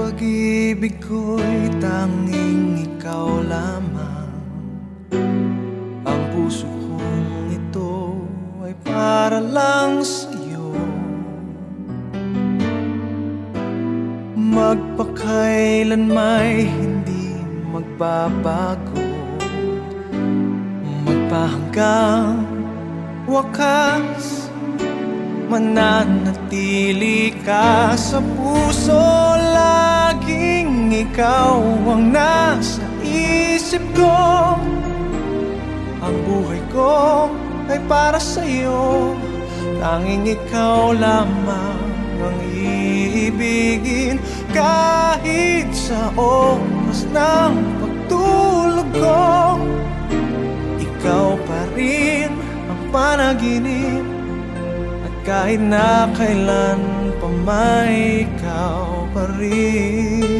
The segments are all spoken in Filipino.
Pag-ibig ko'y tanging ikaw lamang. Ang puso kong ito ay para lang sa'yo. Magpakailan may hindi magbabago, magpahanggang wakas, mananatili ka sa puso. Laging ikaw ang nasa isip ko. Ang buhay ko ay para sa'yo. Tanging ikaw lamang ang iibigin. Kahit sa oras ng pagtulog ko, ikaw pa rin ang panaginip. At kahit na kailan pa may ikaw pa rin.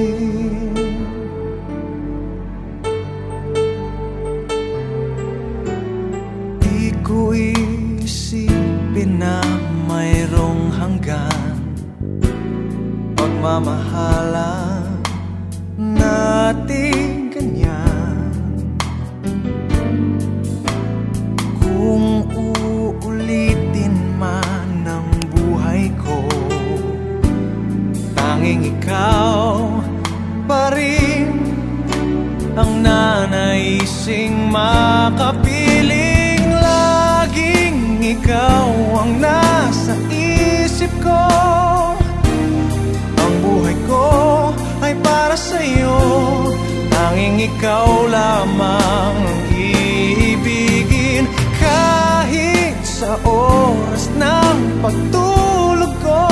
Di ko isipin na mayroong hanggan pagmamahalan natin ganyan. Kung uulitin man ang buhay ko, tanging ikaw pa rin ang nanaising makapiling. Laging ikaw ang nasa isip ko. Ang buhay ko ay para sa'yo. Tanging ikaw lamang ang iibigin. Kahit sa oras ng pagtulog ko,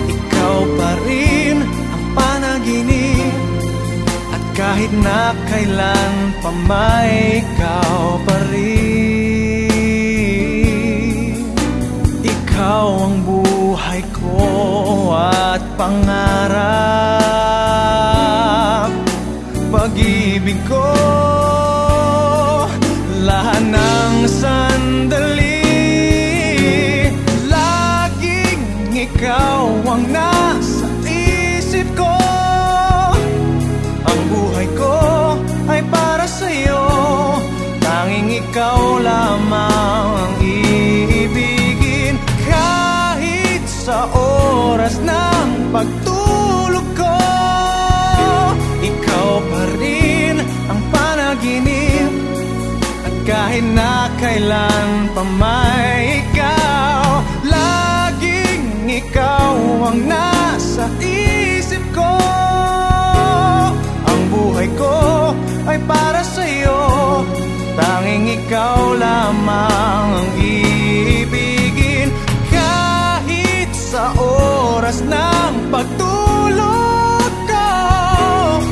ikaw pa rin ang panaginip. At kahit na kailan pa may ikaw pa rin. Ikaw ang buhay ko at pangarap, pag-ibig ko, lahat ng sandali. Laging ikaw ang nasa isip ko. Ang buhay ko ay para sa'yo. Tanging ikaw lamang ang iibigin. Kahit sa oras ng pagtulog ko, ikaw pa rin ang panaginip. At kahit na kailan pa may ikaw, laging ikaw ang nasa isip ko. Ang buhay ko ay para sa'yo. Tanging ikaw lamang ang iibigin. Kahit sa oras ng pagtulog ko,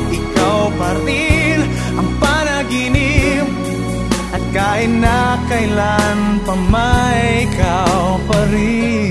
ikaw pa rin ang panaginip. At kahit na kailan pa may ikaw pa rin.